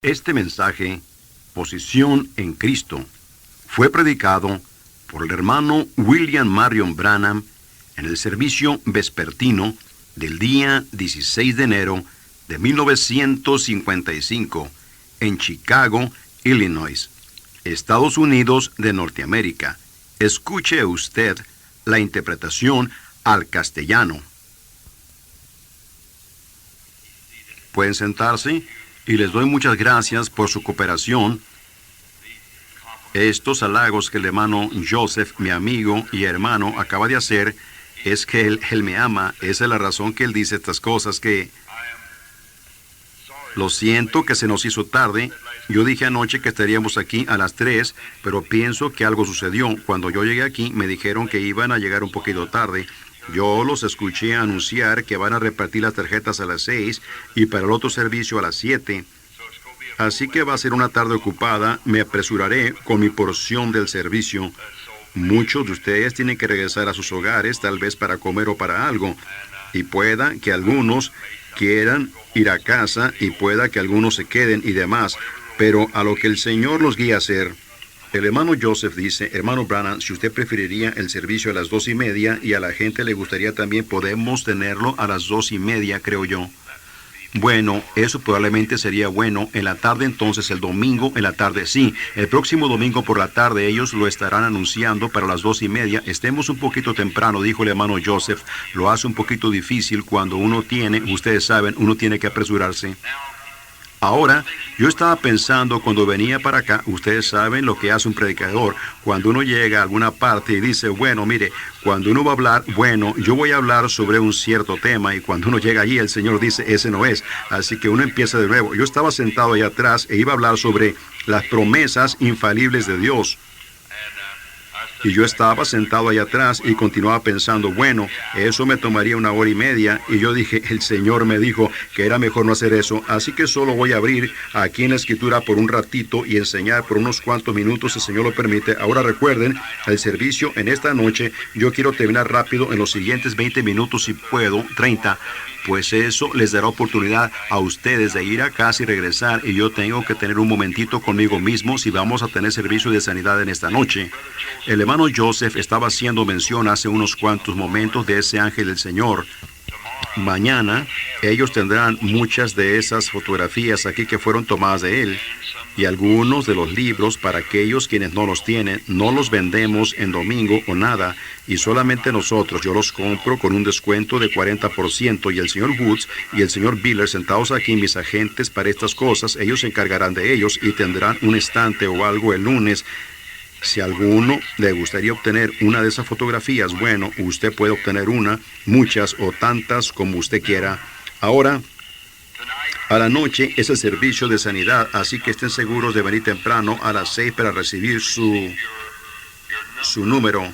Este mensaje, Posición en Cristo, fue predicado por el hermano William Marion Branham en el servicio vespertino del día 16 de enero de 1955 en Chicago, Illinois, Estados Unidos de Norteamérica. Escuche usted la interpretación al castellano. Pueden sentarse y les doy muchas gracias por su cooperación. Estos halagos que el hermano Joseph, mi amigo y hermano, acaba de hacer, es que él me ama. Esa es la razón que él dice estas cosas, que lo siento que se nos hizo tarde. Yo dije anoche que estaríamos aquí a las 3, pero pienso que algo sucedió. Cuando yo llegué aquí, me dijeron que iban a llegar un poquito tarde. Yo los escuché anunciar que van a repartir las tarjetas a las 6 y para el otro servicio a las 7. Así que va a ser una tarde ocupada. Me apresuraré con mi porción del servicio. Muchos de ustedes tienen que regresar a sus hogares, tal vez para comer o para algo. Y pueda que algunos quieran ir a casa y pueda que algunos se queden y demás. Pero a lo que el Señor los guía a hacer. El hermano Joseph dice: hermano Branham, si usted preferiría el servicio a las 2:30 y a la gente le gustaría también, podemos tenerlo a las 2:30, creo yo. Bueno, eso probablemente sería bueno. En la tarde entonces, el domingo en la tarde, sí. El próximo domingo por la tarde ellos lo estarán anunciando para las 2:30. Estemos un poquito temprano, dijo el hermano Joseph. Lo hace un poquito difícil cuando uno tiene, ustedes saben, uno tiene que apresurarse. Ahora, yo estaba pensando cuando venía para acá, ustedes saben lo que hace un predicador. Cuando uno llega a alguna parte y dice, bueno, mire, cuando uno va a hablar, bueno, yo voy a hablar sobre un cierto tema, y cuando uno llega allí, el Señor dice, ese no es. Así que uno empieza de nuevo. Yo estaba sentado allá atrás e iba a hablar sobre las promesas infalibles de Dios. Y yo estaba sentado allá atrás y continuaba pensando, bueno, eso me tomaría 1 hora y media. Y yo dije, el Señor me dijo que era mejor no hacer eso. Así que solo voy a abrir aquí en la Escritura por un ratito y enseñar por unos cuantos minutos, si el Señor lo permite. Ahora recuerden, el servicio en esta noche, yo quiero terminar rápido en los siguientes 20 minutos, si puedo, 30. Pues eso les dará oportunidad a ustedes de ir a casa y regresar, y yo tengo que tener un momentito conmigo mismo si vamos a tener servicio de sanidad en esta noche. El hermano Joseph estaba haciendo mención hace unos cuantos momentos de ese ángel del Señor. Mañana ellos tendrán muchas de esas fotografías aquí que fueron tomadas de él, y algunos de los libros para aquellos quienes no los tienen. No los vendemos en domingo o nada, y solamente nosotros. Yo los compro con un descuento de 40%, y el señor Woods y el señor Biller, sentados aquí, mis agentes para estas cosas, ellos se encargarán de ellos y tendrán un estante o algo el lunes. Si a alguno le gustaría obtener una de esas fotografías, bueno, usted puede obtener una, muchas o tantas como usted quiera. Ahora, a la noche es el servicio de sanidad, así que estén seguros de venir temprano a las 6 para recibir su número.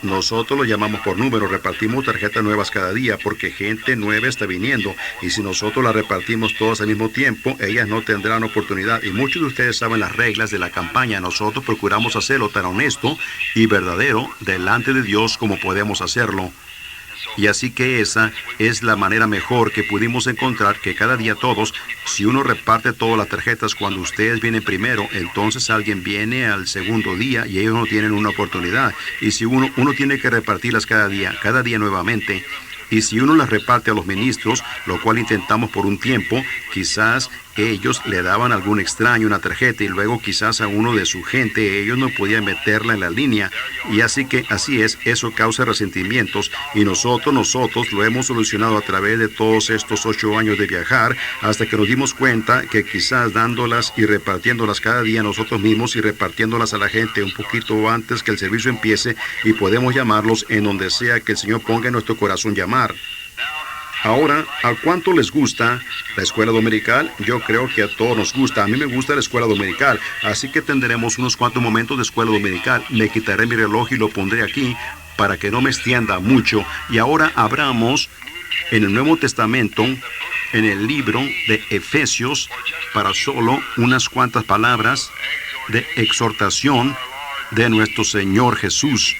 Nosotros lo llamamos por número. Repartimos tarjetas nuevas cada día porque gente nueva está viniendo, y si nosotros las repartimos todas al mismo tiempo, ellas no tendrán oportunidad. Y muchos de ustedes saben las reglas de la campaña. Nosotros procuramos hacerlo tan honesto y verdadero delante de Dios como podemos hacerlo. Y así que esa es la manera mejor que pudimos encontrar, que cada día todos, si uno reparte todas las tarjetas cuando ustedes vienen primero, entonces alguien viene al segundo día y ellos no tienen una oportunidad. Y si uno tiene que repartirlas cada día nuevamente. Y si uno las reparte a los ministros, lo cual intentamos por un tiempo, quizás ellos le daban a algún extraño una tarjeta y luego quizás a uno de su gente ellos no podían meterla en la línea. Y así es, eso causa resentimientos, y nosotros lo hemos solucionado a través de todos estos 8 años de viajar, hasta que nos dimos cuenta que quizás dándolas y repartiéndolas cada día nosotros mismos y repartiéndolas a la gente un poquito antes que el servicio empiece, y podemos llamarlos en donde sea que el Señor ponga en nuestro corazón llamar. Ahora, ¿a cuánto les gusta la escuela dominical? Yo creo que a todos nos gusta. A mí me gusta la escuela dominical, así que tendremos unos cuantos momentos de escuela dominical. Me quitaré mi reloj y lo pondré aquí para que no me extienda mucho. Y ahora abramos en el Nuevo Testamento, en el libro de Efesios, para solo unas cuantas palabras de exhortación de nuestro Señor Jesús,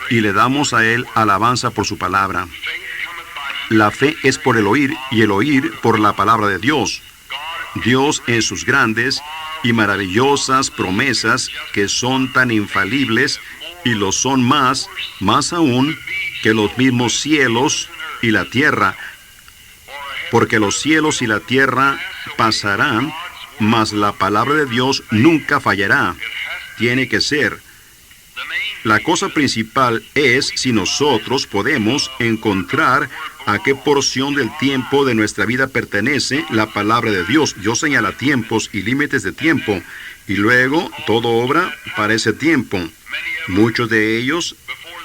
y le damos a Él alabanza por su palabra. La fe es por el oír, y el oír por la palabra de Dios. Dios en sus grandes y maravillosas promesas que son tan infalibles y lo son más aún que los mismos cielos y la tierra, porque los cielos y la tierra pasarán, mas la palabra de Dios nunca fallará. Tiene que ser. La cosa principal es si nosotros podemos encontrar a qué porción del tiempo de nuestra vida pertenece la palabra de Dios. Dios señala tiempos y límites de tiempo, y luego todo obra para ese tiempo. Muchos de ellos,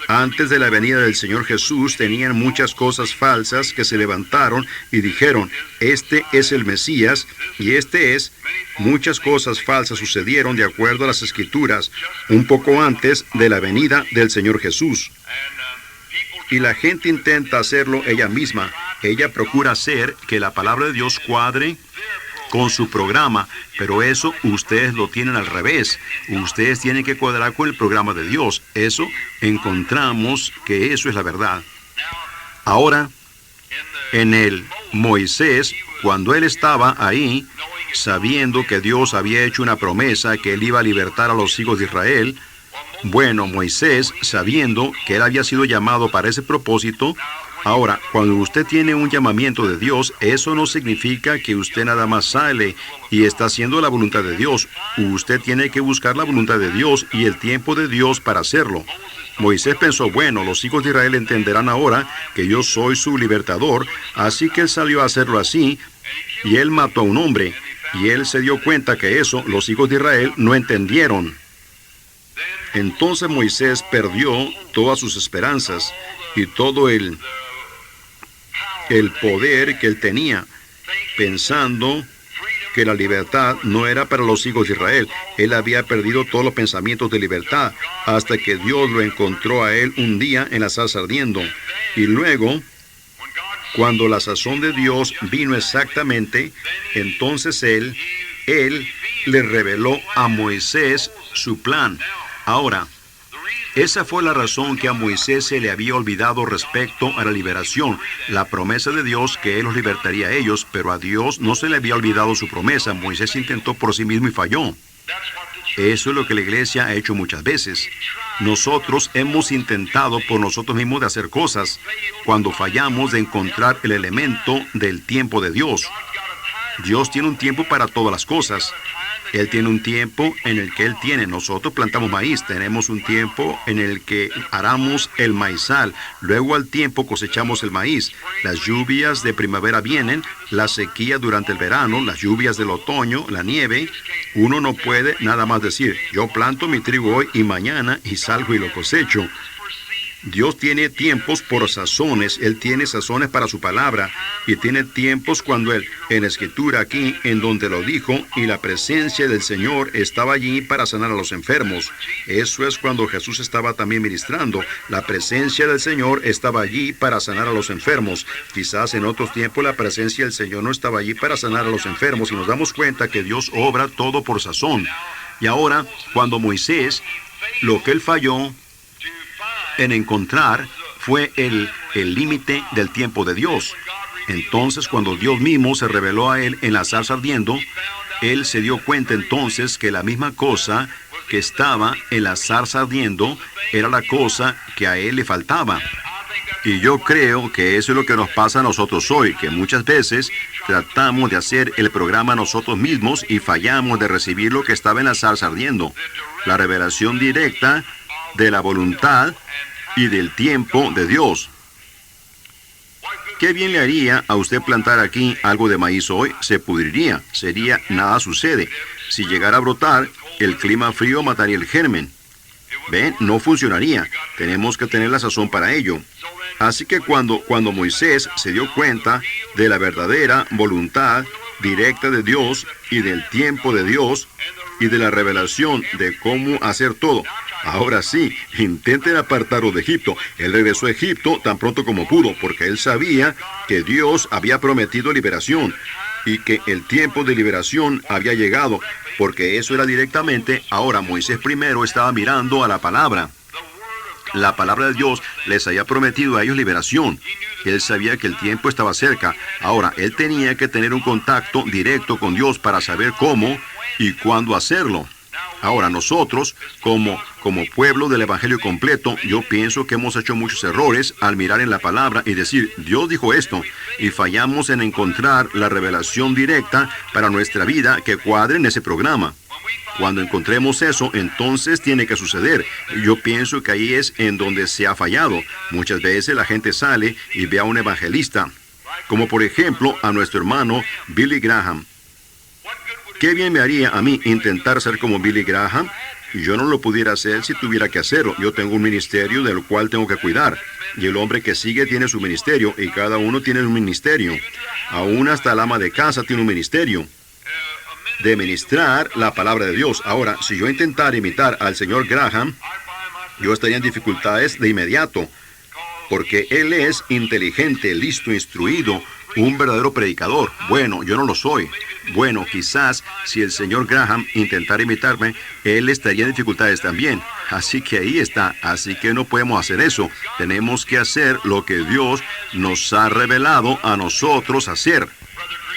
antes de la venida del Señor Jesús, tenían muchas cosas falsas que se levantaron y dijeron, este es el Mesías, y este es. Muchas cosas falsas sucedieron de acuerdo a las Escrituras, un poco antes de la venida del Señor Jesús. Y la gente intenta hacerlo ella misma. Ella procura hacer que la palabra de Dios cuadre con su programa, pero eso ustedes lo tienen al revés. Ustedes tienen que cuadrar con el programa de Dios. Eso encontramos que eso es la verdad. Ahora, en el Moisés, cuando él estaba ahí, sabiendo que Dios había hecho una promesa que él iba a libertar a los hijos de Israel, bueno, Moisés, sabiendo que él había sido llamado para ese propósito, ahora, cuando usted tiene un llamamiento de Dios, eso no significa que usted nada más sale y está haciendo la voluntad de Dios. Usted tiene que buscar la voluntad de Dios y el tiempo de Dios para hacerlo. Moisés pensó, bueno, los hijos de Israel entenderán ahora que yo soy su libertador, así que él salió a hacerlo así, y él mató a un hombre, y él se dio cuenta que eso los hijos de Israel no entendieron. Entonces Moisés perdió todas sus esperanzas y todo el poder que él tenía, pensando que la libertad no era para los hijos de Israel. Él había perdido todos los pensamientos de libertad hasta que Dios lo encontró a él un día en la zarza ardiendo. Y luego, cuando la sazón de Dios vino exactamente, entonces él le reveló a Moisés su plan. Ahora, esa fue la razón que a Moisés se le había olvidado respecto a la liberación, la promesa de Dios que él los libertaría a ellos, pero a Dios no se le había olvidado su promesa. Moisés intentó por sí mismo y falló. Eso es lo que la iglesia ha hecho muchas veces. Nosotros hemos intentado por nosotros mismos de hacer cosas, cuando fallamos de encontrar el elemento del tiempo de Dios. Dios tiene un tiempo para todas las cosas. Él tiene un tiempo en el que Él tiene. Nosotros plantamos maíz, tenemos un tiempo en el que aramos el maizal. Luego al tiempo cosechamos el maíz. Las lluvias de primavera vienen, la sequía durante el verano, las lluvias del otoño, la nieve. Uno no puede nada más decir, yo planto mi trigo hoy y mañana y salgo y lo cosecho. Dios tiene tiempos por sazones. Él tiene sazones para su palabra y tiene tiempos cuando Él, en la Escritura aquí, en donde lo dijo, y la presencia del Señor estaba allí para sanar a los enfermos. Eso es cuando Jesús estaba también ministrando. La presencia del Señor estaba allí para sanar a los enfermos. Quizás en otros tiempos la presencia del Señor no estaba allí para sanar a los enfermos y nos damos cuenta que Dios obra todo por sazón. Y ahora, cuando Moisés, lo que él falló en encontrar fue el límite del tiempo de Dios. Entonces, cuando Dios mismo se reveló a él en la zarza ardiendo, él se dio cuenta entonces que la misma cosa que estaba en la zarza ardiendo era la cosa que a él le faltaba. Y yo creo que eso es lo que nos pasa a nosotros hoy, que muchas veces tratamos de hacer el programa nosotros mismos y fallamos de recibir lo que estaba en la zarza ardiendo, la revelación directa de la voluntad y del tiempo de Dios. ¿Qué bien le haría a usted plantar aquí algo de maíz hoy? Se pudriría, nada sucede. Si llegara a brotar, el clima frío mataría el germen. ¿Ven? No funcionaría. Tenemos que tener la sazón para ello. Así que cuando Moisés se dio cuenta de la verdadera voluntad directa de Dios y del tiempo de Dios y de la revelación de cómo hacer todo, ahora sí, intenten apartarlo de Egipto. Él regresó a Egipto tan pronto como pudo, porque él sabía que Dios había prometido liberación y que el tiempo de liberación había llegado, porque eso era directamente. Ahora Moisés primero estaba mirando a la palabra. La palabra de Dios les había prometido a ellos liberación. Él sabía que el tiempo estaba cerca. Ahora, él tenía que tener un contacto directo con Dios para saber cómo y cuándo hacerlo. Ahora, nosotros, como pueblo del Evangelio completo, yo pienso que hemos hecho muchos errores al mirar en la palabra y decir, Dios dijo esto, y fallamos en encontrar la revelación directa para nuestra vida que cuadre en ese programa. Cuando encontremos eso, entonces tiene que suceder. Y yo pienso que ahí es en donde se ha fallado. Muchas veces la gente sale y ve a un evangelista, como por ejemplo a nuestro hermano Billy Graham. ¿Qué bien me haría a mí intentar ser como Billy Graham? Yo no lo pudiera hacer si tuviera que hacerlo. Yo tengo un ministerio del cual tengo que cuidar. Y el hombre que sigue tiene su ministerio, y cada uno tiene un ministerio. Aún hasta el ama de casa tiene un ministerio de ministrar la palabra de Dios. Ahora, si yo intentara imitar al señor Graham, yo estaría en dificultades de inmediato, porque él es inteligente, listo, instruido, un verdadero predicador. Bueno, yo no lo soy. Bueno, quizás si el señor Graham intentara imitarme, él estaría en dificultades también. Así que ahí está. Así que no podemos hacer eso. Tenemos que hacer lo que Dios nos ha revelado a nosotros hacer.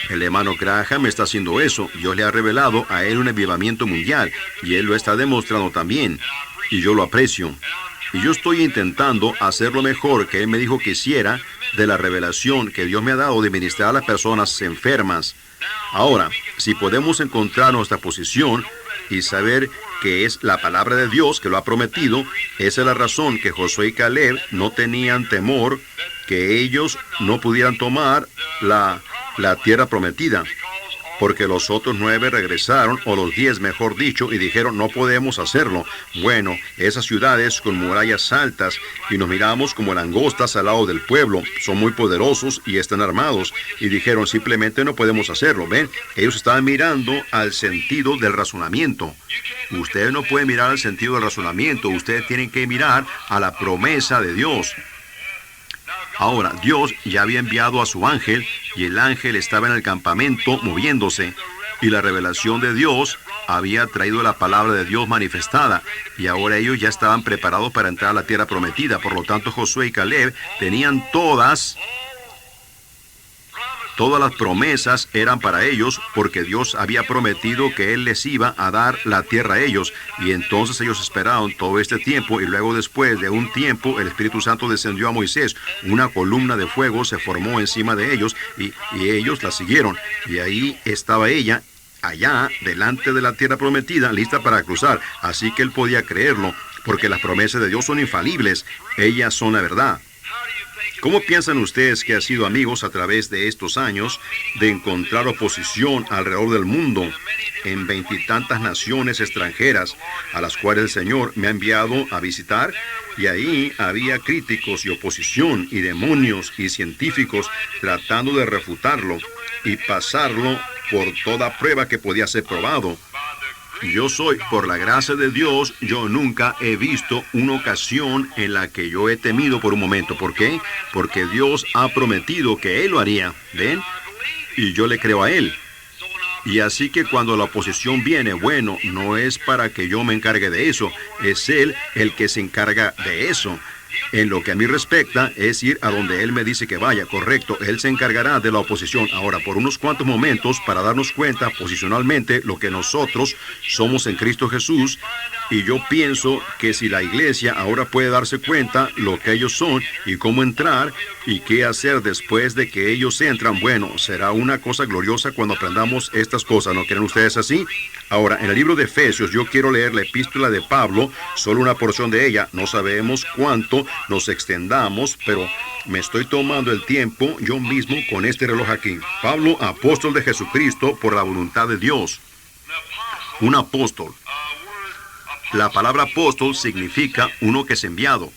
El hermano Graham está haciendo eso. Dios le ha revelado a él un avivamiento mundial, y él lo está demostrando también. Y yo lo aprecio. Y yo estoy intentando hacer lo mejor que él me dijo que hiciera de la revelación que Dios me ha dado de ministrar a las personas enfermas. Ahora, si podemos encontrar nuestra posición y saber que es la palabra de Dios que lo ha prometido, esa es la razón que Josué y Caleb no tenían temor que ellos no pudieran tomar la tierra prometida, porque los otros 9 regresaron, o los 10 mejor dicho, y dijeron, no podemos hacerlo. Bueno, esas ciudades con murallas altas, y nos miramos como langostas al lado del pueblo, son muy poderosos y están armados, y dijeron, simplemente no podemos hacerlo. ¿Ven? Ellos estaban mirando al sentido del razonamiento. Ustedes no pueden mirar al sentido del razonamiento, ustedes tienen que mirar a la promesa de Dios. Ahora, Dios ya había enviado a su ángel, y el ángel estaba en el campamento moviéndose, y la revelación de Dios había traído la palabra de Dios manifestada, y ahora ellos ya estaban preparados para entrar a la tierra prometida. Por lo tanto, Josué y Caleb tenían todas las promesas eran para ellos, porque Dios había prometido que Él les iba a dar la tierra a ellos. Y entonces ellos esperaron todo este tiempo, y luego después de un tiempo el Espíritu Santo descendió a Moisés. Una columna de fuego se formó encima de ellos, y ellos la siguieron. Y ahí estaba ella, allá, delante de la tierra prometida, lista para cruzar. Así que él podía creerlo, porque las promesas de Dios son infalibles. Ellas son la verdad. ¿Cómo piensan ustedes que ha sido, amigos, a través de estos años de encontrar oposición alrededor del mundo, en 20 y tantas naciones extranjeras a las cuales el Señor me ha enviado a visitar? Y ahí había críticos y oposición y demonios y científicos tratando de refutarlo y pasarlo por toda prueba que podía ser probado. Yo soy, por la gracia de Dios, yo nunca he visto una ocasión en la que yo he temido por un momento. ¿Por qué? Porque Dios ha prometido que Él lo haría. ¿Ven? Y yo le creo a Él. Y así que cuando la oposición viene, bueno, no es para que yo me encargue de eso. Es Él el que se encarga de eso. En lo que a mí respecta, es ir a donde Él me dice que vaya, correcto. Él se encargará de la oposición. Ahora, por unos cuantos momentos, para darnos cuenta posicionalmente lo que nosotros somos en Cristo Jesús. Y yo pienso que si la iglesia ahora puede darse cuenta lo que ellos son y cómo entrar y qué hacer después de que ellos entran, bueno, será una cosa gloriosa cuando aprendamos estas cosas. ¿No creen ustedes así? Ahora, en el libro de Efesios, yo quiero leer la epístola de Pablo, solo una porción de ella. No sabemos cuánto nos extendamos, pero me estoy tomando el tiempo yo mismo con este reloj aquí. Pablo, apóstol de Jesucristo por la voluntad de Dios. Un apóstol. La palabra apóstol significa uno que es enviado.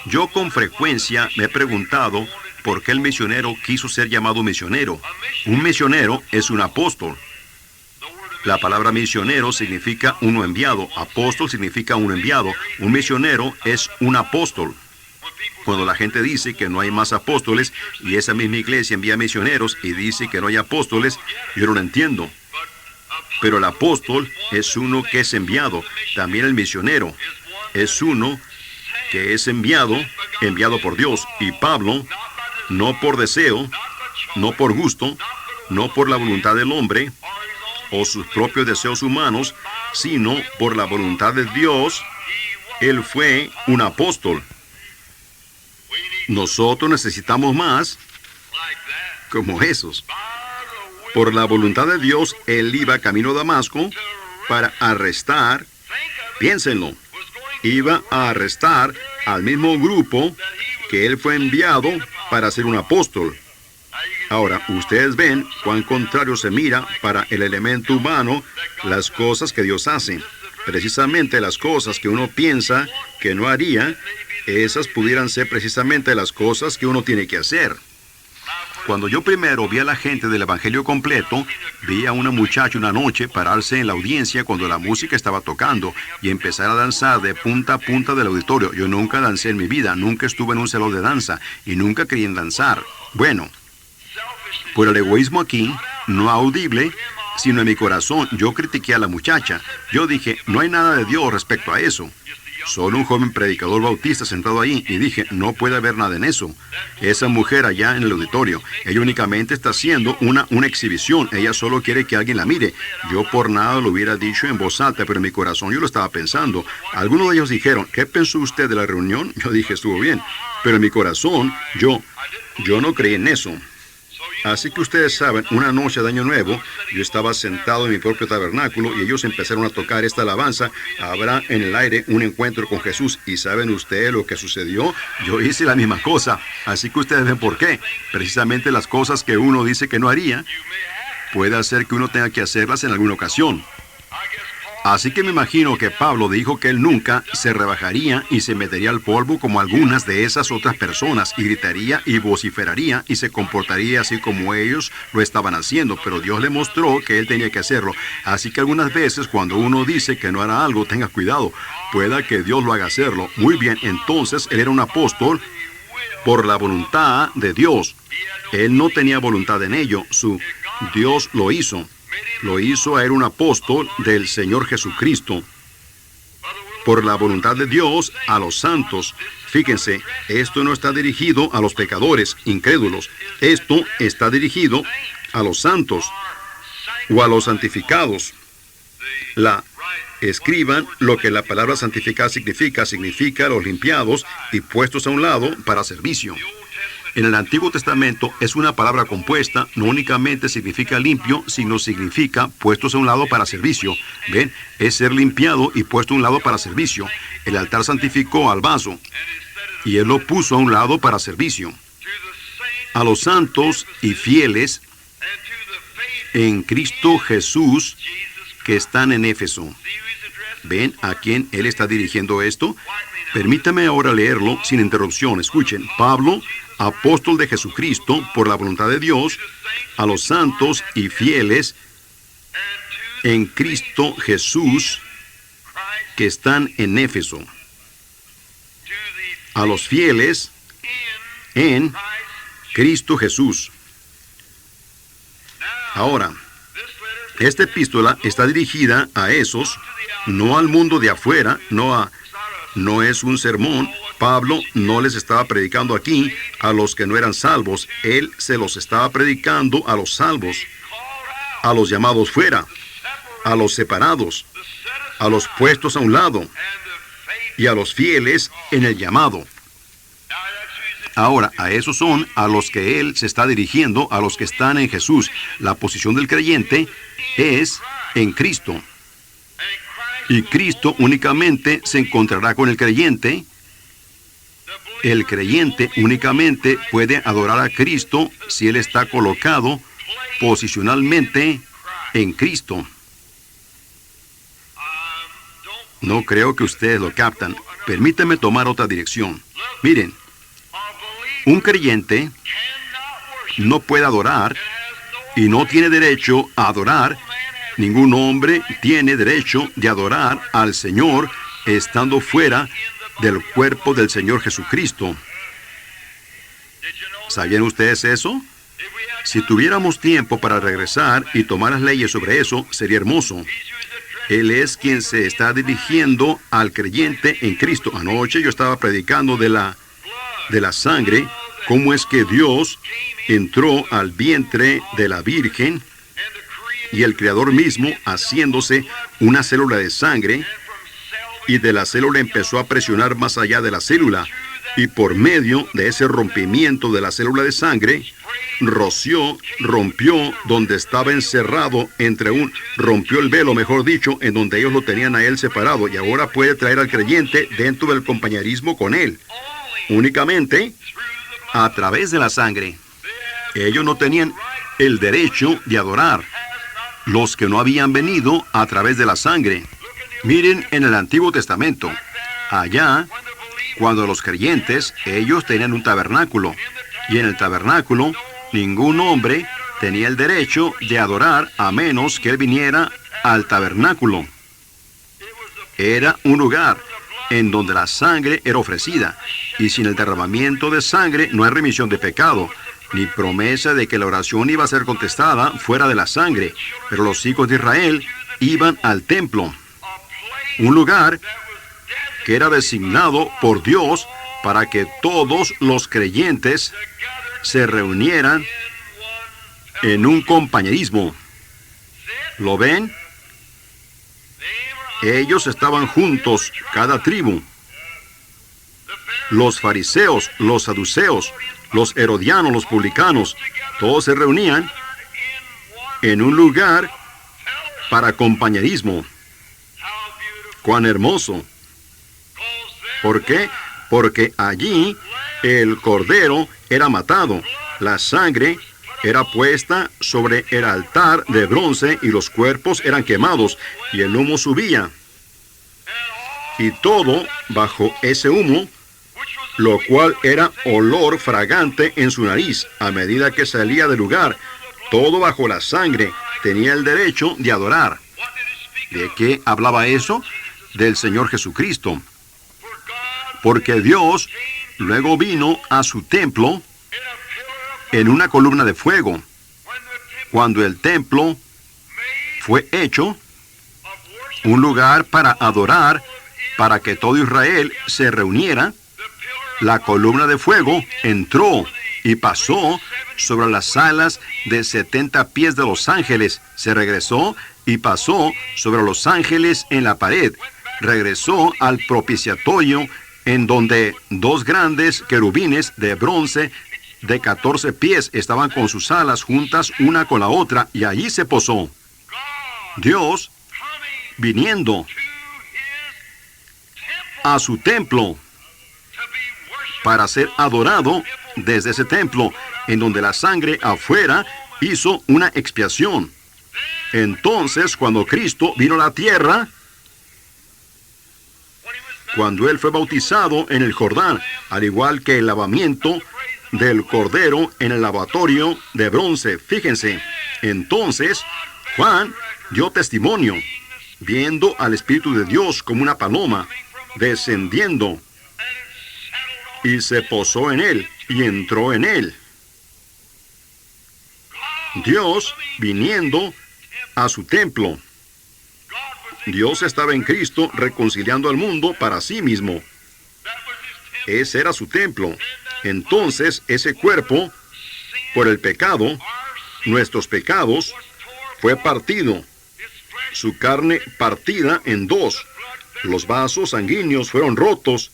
Yo con frecuencia me he preguntado por qué el misionero quiso ser llamado misionero. Un misionero es un apóstol. La palabra misionero significa uno enviado. Apóstol significa uno enviado. Un misionero es un apóstol. Cuando la gente dice que no hay más apóstoles y esa misma iglesia envía misioneros y dice que no hay apóstoles, yo no lo entiendo. Pero el apóstol es uno que es enviado. También el misionero es uno que es enviado por Dios. Y Pablo no por deseo, no por gusto, no por la voluntad del hombre o sus propios deseos humanos, sino por la voluntad de Dios. Él fue un apóstol. Nosotros necesitamos más como esos. Por la voluntad de Dios, él iba camino a Damasco para arrestar, piénsenlo, iba a arrestar al mismo grupo que él fue enviado para ser un apóstol. Ahora, ustedes ven cuán contrario se mira para el elemento humano las cosas que Dios hace. Precisamente las cosas que uno piensa que no haría, esas pudieran ser precisamente las cosas que uno tiene que hacer. Cuando yo primero vi a la gente del Evangelio completo, vi a una muchacha una noche pararse en la audiencia cuando la música estaba tocando y empezar a danzar de punta a punta del auditorio. Yo nunca dancé en mi vida, nunca estuve en un salón de danza y nunca quería en danzar. Bueno, por el egoísmo aquí, no audible, sino en mi corazón, yo critiqué a la muchacha. Yo dije, no hay nada de Dios respecto a eso. Solo un joven predicador bautista sentado ahí, y dije, no puede haber nada en eso. Esa mujer allá en el auditorio, ella únicamente está haciendo una exhibición, ella solo quiere que alguien la mire. Yo por nada lo hubiera dicho en voz alta, pero en mi corazón yo lo estaba pensando. Algunos de ellos dijeron, ¿qué pensó usted de la reunión? Yo dije, estuvo bien, pero en mi corazón yo no creí en eso. Así que ustedes saben, una noche de Año Nuevo, yo estaba sentado en mi propio tabernáculo y ellos empezaron a tocar esta alabanza, habrá en el aire un encuentro con Jesús. ¿Y saben ustedes lo que sucedió? Yo hice la misma cosa. Así que ustedes ven por qué. Precisamente las cosas que uno dice que no haría, puede hacer que uno tenga que hacerlas en alguna ocasión. Así que me imagino que Pablo dijo que él nunca se rebajaría y se metería al polvo como algunas de esas otras personas, y gritaría y vociferaría y se comportaría así como ellos lo estaban haciendo, pero Dios le mostró que él tenía que hacerlo. Así que algunas veces cuando uno dice que no hará algo, tenga cuidado, pueda que Dios lo haga hacerlo. Muy bien, entonces él era un apóstol por la voluntad de Dios. Él no tenía voluntad en ello, Dios lo hizo. Lo hizo a él un apóstol del Señor Jesucristo. Por la voluntad de Dios a los santos. Fíjense, esto no está dirigido a los pecadores, incrédulos. Esto está dirigido a los santos o a los santificados. Escriban lo que la palabra santificar significa los limpiados y puestos a un lado para servicio. En el Antiguo Testamento es una palabra compuesta, no únicamente significa limpio, sino significa puestos a un lado para servicio. ¿Ven? Es ser limpiado y puesto a un lado para servicio. El altar santificó al vaso y él lo puso a un lado para servicio. A los santos y fieles en Cristo Jesús que están en Éfeso. ¿Ven a quién él está dirigiendo esto? Permítame ahora leerlo sin interrupción. Escuchen, Pablo, apóstol de Jesucristo por la voluntad de Dios, a los santos y fieles en Cristo Jesús que están en Éfeso. A los fieles en Cristo Jesús. Ahora, esta epístola está dirigida a esos, no al mundo de afuera, no es un sermón. Pablo no les estaba predicando aquí a los que no eran salvos. Él se los estaba predicando a los salvos, a los llamados fuera, a los separados, a los puestos a un lado y a los fieles en el llamado. Ahora, a esos son a los que él se está dirigiendo, a los que están en Jesús. La posición del creyente es en Cristo. Y Cristo únicamente se encontrará con el creyente. El creyente únicamente puede adorar a Cristo si él está colocado posicionalmente en Cristo. No creo que ustedes lo captan. Permítanme tomar otra dirección. Miren, un creyente no puede adorar y no tiene derecho a adorar. Ningún hombre tiene derecho de adorar al Señor estando fuera del cuerpo del Señor Jesucristo. ¿Sabían ustedes eso? Si tuviéramos tiempo para regresar y tomar las leyes sobre eso, sería hermoso. Él es quien se está dirigiendo al creyente en Cristo. Anoche yo estaba predicando de la sangre cómo es que Dios entró al vientre de la Virgen y el Creador mismo haciéndose una célula de sangre, y de la célula empezó a presionar más allá de la célula, y por medio de ese rompimiento de la célula de sangre, rompió donde estaba encerrado rompió el velo, mejor dicho, en donde ellos lo tenían a él separado, y ahora puede traer al creyente dentro del compañerismo con él, únicamente a través de la sangre. Ellos no tenían el derecho de adorar, los que no habían venido a través de la sangre. Miren en el Antiguo Testamento, allá, cuando los creyentes, ellos tenían un tabernáculo, y en el tabernáculo, ningún hombre tenía el derecho de adorar a menos que él viniera al tabernáculo. Era un lugar en donde la sangre era ofrecida, y sin el derramamiento de sangre no hay remisión de pecado, ni promesa de que la oración iba a ser contestada fuera de la sangre. Pero los hijos de Israel iban al templo, un lugar que era designado por Dios para que todos los creyentes se reunieran en un compañerismo. ¿Lo ven? Ellos estaban juntos, cada tribu. Los fariseos, los saduceos, los herodianos, los publicanos, todos se reunían en un lugar para compañerismo. ¡Cuán hermoso! ¿Por qué? Porque allí el cordero era matado, la sangre era puesta sobre el altar de bronce y los cuerpos eran quemados y el humo subía. Y todo bajo ese humo, lo cual era olor fragante en su nariz a medida que salía del lugar. Todo bajo la sangre, tenía el derecho de adorar. ¿De qué hablaba eso? Del Señor Jesucristo. Porque Dios luego vino a su templo en una columna de fuego. Cuando el templo fue hecho un lugar para adorar, para que todo Israel se reuniera, la columna de fuego entró y pasó sobre las alas de 70 pies de los ángeles. Se regresó y pasó sobre los ángeles en la pared. Regresó al propiciatorio, en donde dos grandes querubines de bronce de 14 pies estaban con sus alas juntas una con la otra, y allí se posó. Dios viniendo a su templo para ser adorado desde ese templo, en donde la sangre afuera hizo una expiación. Entonces, cuando Cristo vino a la tierra, cuando Él fue bautizado en el Jordán, al igual que el lavamiento del cordero en el lavatorio de bronce, fíjense, entonces Juan dio testimonio, viendo al Espíritu de Dios como una paloma, descendiendo, y se posó en él, y entró en él. Dios viniendo a su templo. Dios estaba en Cristo reconciliando al mundo para sí mismo. Ese era su templo. Entonces, ese cuerpo, por el pecado, nuestros pecados, fue partido. Su carne partida en dos. Los vasos sanguíneos fueron rotos.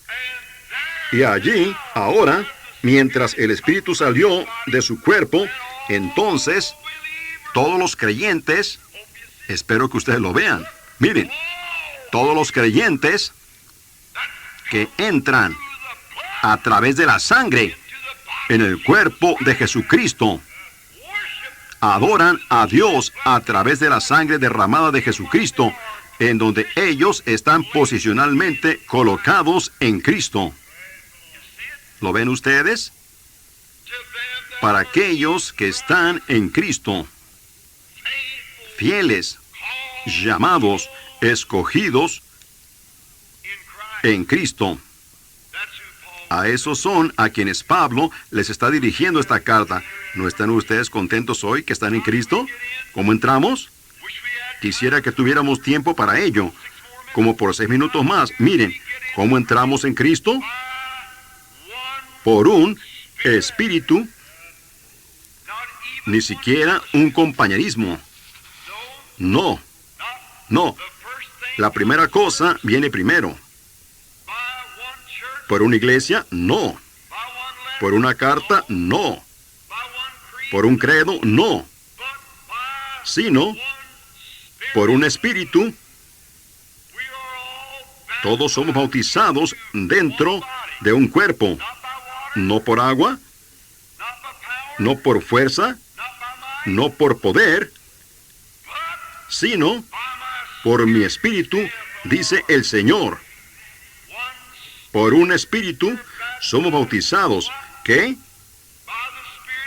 Y allí, ahora, mientras el Espíritu salió de su cuerpo, entonces, todos los creyentes, espero que ustedes lo vean, miren, todos los creyentes que entran a través de la sangre en el cuerpo de Jesucristo, adoran a Dios a través de la sangre derramada de Jesucristo, en donde ellos están posicionalmente colocados en Cristo. ¿Lo ven ustedes? Para aquellos que están en Cristo, fieles, llamados, escogidos en Cristo. A esos son a quienes Pablo les está dirigiendo esta carta. ¿No están ustedes contentos hoy que están en Cristo? ¿Cómo entramos? Quisiera que tuviéramos tiempo para ello, como por 6 minutos más. Miren, ¿cómo entramos en Cristo? Por un espíritu, ni siquiera un compañerismo. No, no. La primera cosa viene primero. ¿Por una iglesia? No. ¿Por una carta? No. ¿Por un credo? No. Sino por un espíritu. Todos somos bautizados dentro de un cuerpo. No por agua, no por fuerza, no por poder, sino por mi espíritu, dice el Señor. Por un espíritu somos bautizados. ¿Qué?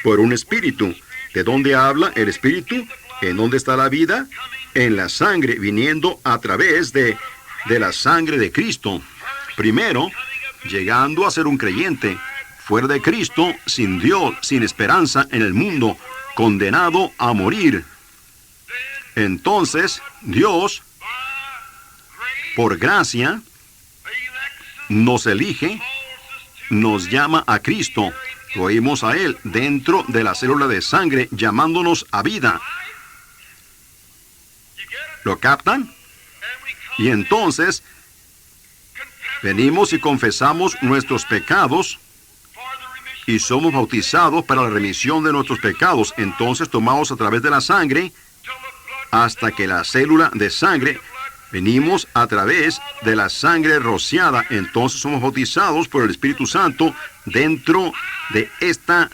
Por un espíritu. ¿De dónde habla el espíritu? ¿En dónde está la vida? En la sangre, viniendo a través de la sangre de Cristo. Primero, llegando a ser un creyente. Fuera de Cristo, sin Dios, sin esperanza en el mundo, condenado a morir. Entonces, Dios, por gracia, nos elige, nos llama a Cristo. Lo oímos a Él dentro de la célula de sangre, llamándonos a vida. ¿Lo captan? Y entonces, venimos y confesamos nuestros pecados y somos bautizados para la remisión de nuestros pecados. Entonces tomamos a través de la sangre hasta que la célula de sangre, venimos a través de la sangre rociada. Entonces somos bautizados por el Espíritu Santo dentro de esta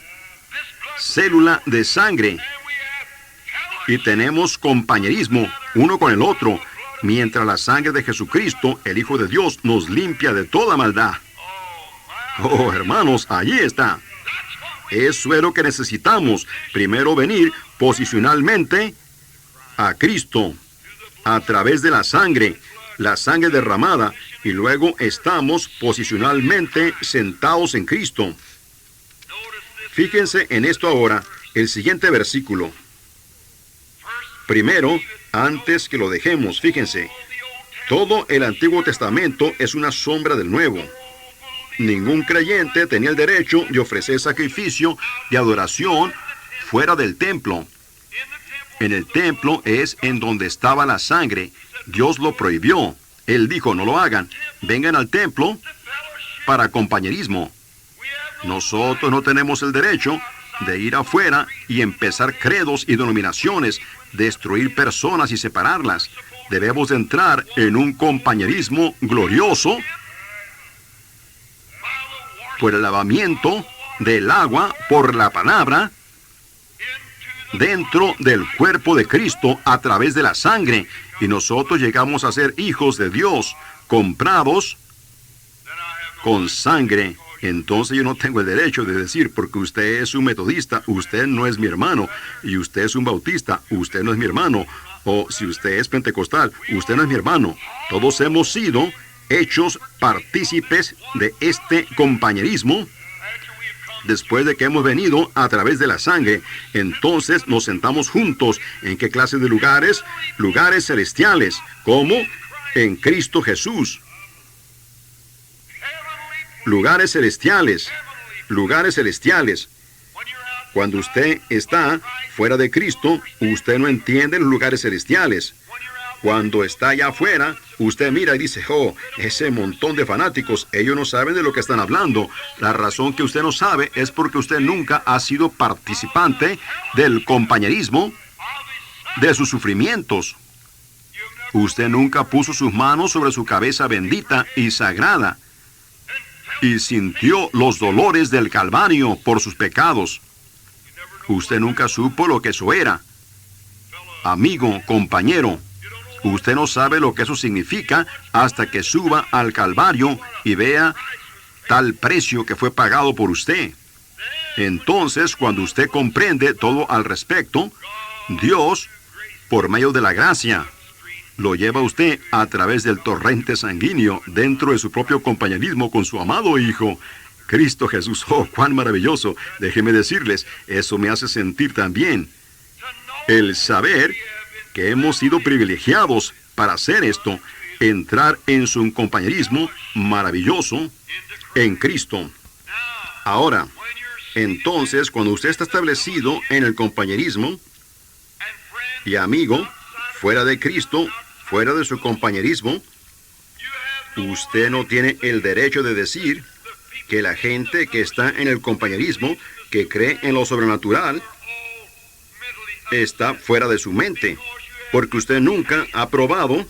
célula de sangre. Y tenemos compañerismo uno con el otro, mientras la sangre de Jesucristo, el Hijo de Dios, nos limpia de toda maldad. Oh, hermanos, allí está. Eso es lo que necesitamos. Primero venir posicionalmente a Cristo, a través de la sangre derramada, y luego estamos posicionalmente sentados en Cristo. Fíjense en esto ahora, el siguiente versículo. Primero, antes que lo dejemos, fíjense, todo el Antiguo Testamento es una sombra del Nuevo. Ningún creyente tenía el derecho de ofrecer sacrificio de adoración fuera del templo. En el templo es en donde estaba la sangre. Dios lo prohibió. Él dijo, no lo hagan. Vengan al templo para compañerismo. Nosotros no tenemos el derecho de ir afuera y empezar credos y denominaciones, destruir personas y separarlas. Debemos de entrar en un compañerismo glorioso por el lavamiento del agua, por la palabra, dentro del cuerpo de Cristo a través de la sangre. Y nosotros llegamos a ser hijos de Dios, comprados con sangre. Entonces yo no tengo el derecho de decir, porque usted es un metodista, usted no es mi hermano, y usted es un bautista, usted no es mi hermano, o si usted es pentecostal, usted no es mi hermano. Todos hemos sido hechos partícipes de este compañerismo después de que hemos venido a través de la sangre. Entonces nos sentamos juntos. ¿En qué clase de lugares? Lugares celestiales. ¿Cómo? En Cristo Jesús. Lugares celestiales. Lugares celestiales. Cuando usted está fuera de Cristo, usted no entiende los lugares celestiales. Cuando está allá afuera, usted mira y dice, oh, ese montón de fanáticos, ellos no saben de lo que están hablando. La razón que usted no sabe es porque usted nunca ha sido participante del compañerismo de sus sufrimientos. Usted nunca puso sus manos sobre su cabeza bendita y sagrada y sintió los dolores del Calvario por sus pecados. Usted nunca supo lo que eso era. Amigo, compañero, usted no sabe lo que eso significa hasta que suba al Calvario y vea tal precio que fue pagado por usted. Entonces, cuando usted comprende todo al respecto, Dios, por medio de la gracia, lo lleva a usted a través del torrente sanguíneo dentro de su propio compañerismo con su amado Hijo, Cristo Jesús. ¡Oh, cuán maravilloso! Déjenme decirles, eso me hace sentir también el saber que hemos sido privilegiados para hacer esto, entrar en su compañerismo maravilloso en Cristo. Ahora, Entonces, cuando usted está establecido en el compañerismo y amigo, fuera de Cristo, fuera de su compañerismo, usted no tiene el derecho de decir que la gente que está en el compañerismo, que cree en lo sobrenatural, está fuera de su mente, porque usted nunca ha probado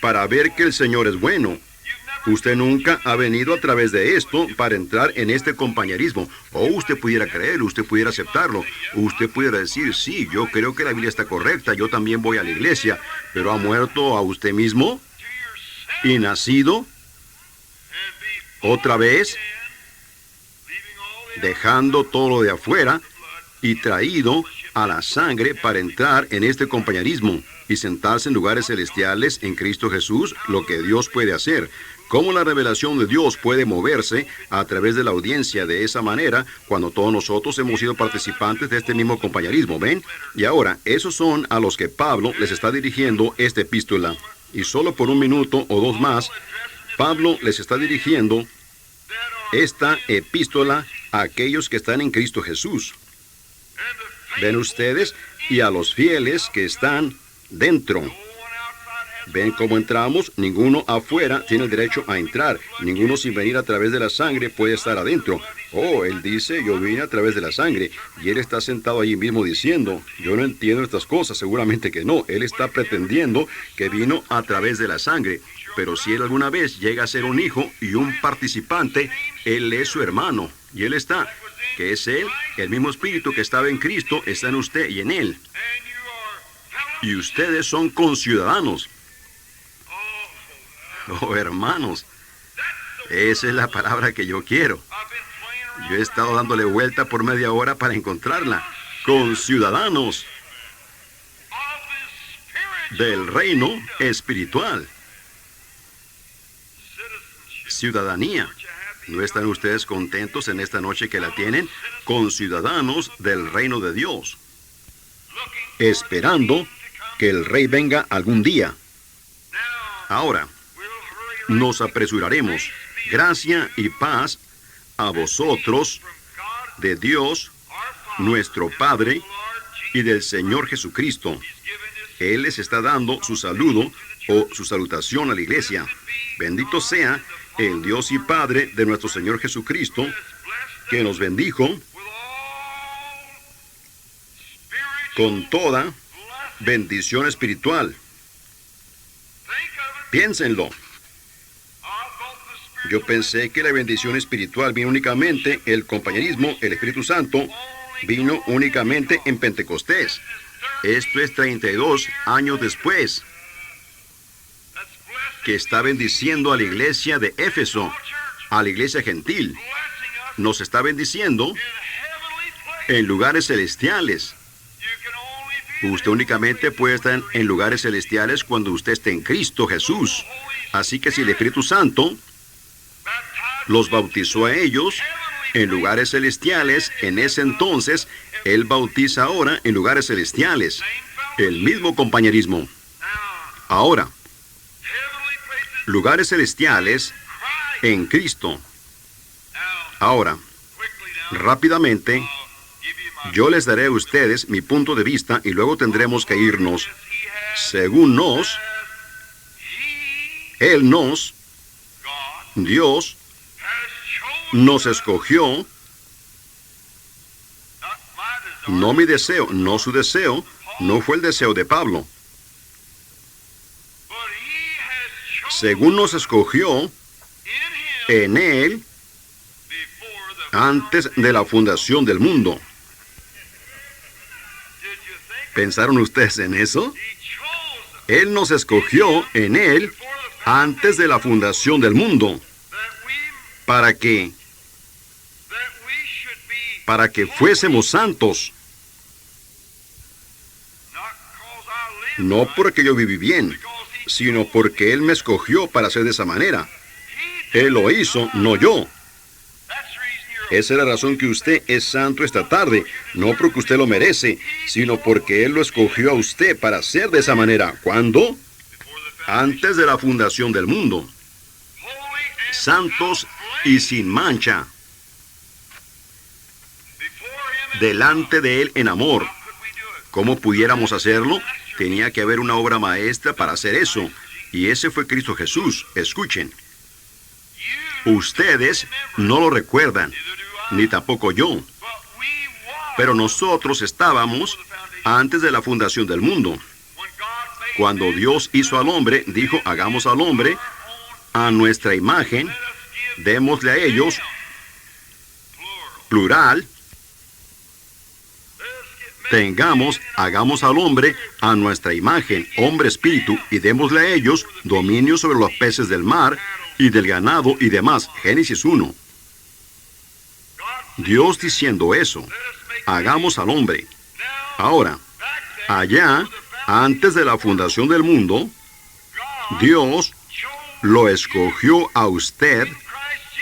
para ver que el Señor es bueno. Usted nunca ha venido a través de esto para entrar en este compañerismo. O usted pudiera creerlo, usted pudiera aceptarlo. Usted pudiera decir, sí, yo creo que la Biblia está correcta, yo también voy a la iglesia. Pero ha muerto a usted mismo y nacido otra vez, dejando todo lo de afuera y traído a la sangre para entrar en este compañerismo y sentarse en lugares celestiales en Cristo Jesús, lo que Dios puede hacer. Cómo la revelación de Dios puede moverse a través de la audiencia de esa manera cuando todos nosotros hemos sido participantes de este mismo compañerismo, ¿ven? Y ahora, esos son a los que Pablo les está dirigiendo esta epístola. Y solo por un minuto o dos más, Pablo les está dirigiendo esta epístola a aquellos que están en Cristo Jesús. ¿Ven ustedes? Y a los fieles que están dentro. ¿Ven cómo entramos? Ninguno afuera tiene el derecho a entrar. Ninguno sin venir a través de la sangre puede estar adentro. Oh, él dice, yo vine a través de la sangre. Y él está sentado allí mismo diciendo, yo no entiendo estas cosas. Seguramente que no. Él está pretendiendo que vino a través de la sangre. Pero si él alguna vez llega a ser un hijo y un participante, él es su hermano. Y él está, que es él, el mismo espíritu que estaba en Cristo, está en usted y en él. Y ustedes son conciudadanos. Oh, hermanos, esa es la palabra que yo quiero. Yo he estado dándole vuelta por media hora para encontrarla. Conciudadanos del reino espiritual. Ciudadanía. ¿No están ustedes contentos en esta noche que la tienen? Conciudadanos del reino de Dios. Esperando que el Rey venga algún día. Ahora, nos apresuraremos. Gracia y paz a vosotros, de Dios, nuestro Padre, y del Señor Jesucristo. Él les está dando su saludo o su salutación a la iglesia. Bendito sea el Dios y Padre de nuestro Señor Jesucristo, que nos bendijo con toda bendición espiritual. Piénsenlo. Yo pensé que la bendición espiritual vino únicamente, el compañerismo, el Espíritu Santo, vino únicamente en Pentecostés. Esto es 32 años después, que está bendiciendo a la iglesia de Éfeso, a la iglesia gentil. Nos está bendiciendo en lugares celestiales. Usted únicamente puede estar en lugares celestiales cuando usted esté en Cristo Jesús. Así que si el Espíritu Santo los bautizó a ellos en lugares celestiales, en ese entonces, Él bautiza ahora en lugares celestiales. El mismo compañerismo. Ahora, lugares celestiales en Cristo. Ahora, rápidamente, yo les daré a ustedes mi punto de vista y luego tendremos que irnos. Según Dios nos escogió, no mi deseo, no su deseo, no fue el deseo de Pablo. Según nos escogió en Él antes de la fundación del mundo. ¿Pensaron ustedes en eso? Él nos escogió en Él antes de la fundación del mundo. ¿Para qué? Para que fuésemos santos. No porque yo viví bien, sino porque Él me escogió para ser de esa manera. Él lo hizo, no yo. Esa es la razón que usted es santo esta tarde, no porque usted lo merece, sino porque Él lo escogió a usted para ser de esa manera. ¿Cuándo? Antes de la fundación del mundo. Santos y sin mancha. delante de Él en amor. ¿Cómo pudiéramos hacerlo? Tenía que haber una obra maestra para hacer eso. Y ese fue Cristo Jesús. Escuchen. Ustedes no lo recuerdan, ni tampoco yo. Pero nosotros estábamos antes de la fundación del mundo. Cuando Dios hizo al hombre, dijo, hagamos al hombre a nuestra imagen, démosle a ellos, plural, hagamos al hombre a nuestra imagen, hombre espíritu, y démosle a ellos dominio sobre los peces del mar y del ganado y demás. Génesis 1. Dios diciendo eso, hagamos al hombre. Ahora, allá, antes de la fundación del mundo, Dios lo escogió a usted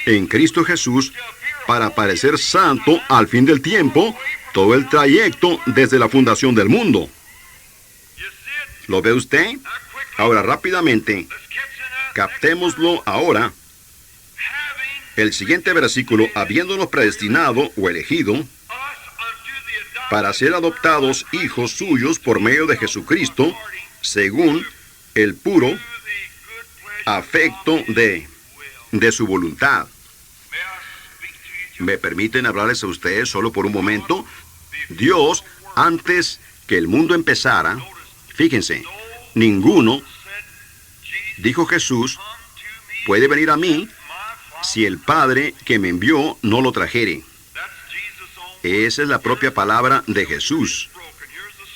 en Cristo Jesús para parecer santo al fin del tiempo, todo el trayecto desde la fundación del mundo. ¿Lo ve usted? Ahora, rápidamente, captémoslo ahora. El siguiente versículo, habiéndonos predestinado o elegido para ser adoptados hijos suyos por medio de Jesucristo, según el puro afecto de su voluntad. ¿Me permiten hablarles a ustedes solo por un momento? Dios, antes que el mundo empezara, fíjense, ninguno, dijo Jesús, puede venir a mí si el Padre que me envió no lo trajere. Esa es la propia palabra de Jesús.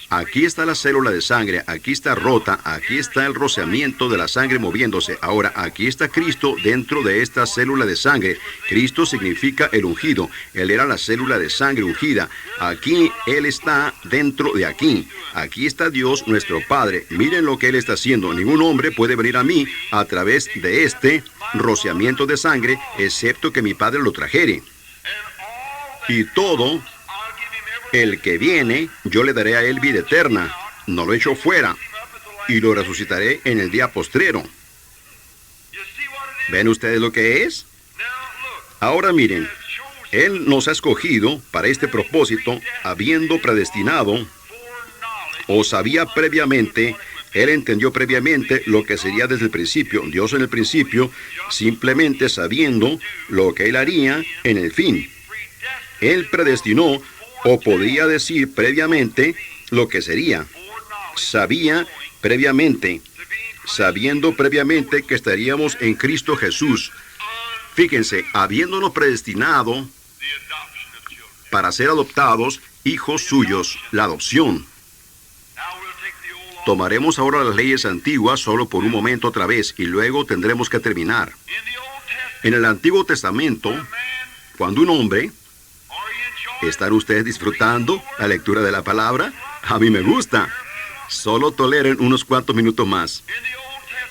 Aquí está la célula de sangre, aquí está rota, aquí está el rociamiento de la sangre moviéndose. Ahora, aquí está Cristo dentro de esta célula de sangre. Cristo significa el ungido. Él era la célula de sangre ungida. Aquí Él está dentro de aquí. Aquí está Dios, nuestro Padre. Miren lo que Él está haciendo. Ningún hombre puede venir a mí a través de este rociamiento de sangre, excepto que mi Padre lo trajere. Y todo el que viene, yo le daré a él vida eterna, no lo echo fuera, y lo resucitaré en el día postrero. ¿Ven ustedes lo que es? Ahora miren, Él nos ha escogido para este propósito, habiendo predestinado, o sabía previamente, Él entendió previamente lo que sería desde el principio. Dios en el principio, simplemente sabiendo lo que Él haría en el fin. Él predestinó, o podría decir previamente, lo que sería. Sabía previamente, sabiendo previamente que estaríamos en Cristo Jesús. Fíjense, habiéndonos predestinado para ser adoptados hijos suyos, la adopción. Tomaremos ahora las leyes antiguas solo por un momento otra vez y luego tendremos que terminar. En el Antiguo Testamento, cuando un hombre... ¿Están ustedes disfrutando la lectura de la palabra? A mí me gusta. Solo toleren unos cuantos minutos más.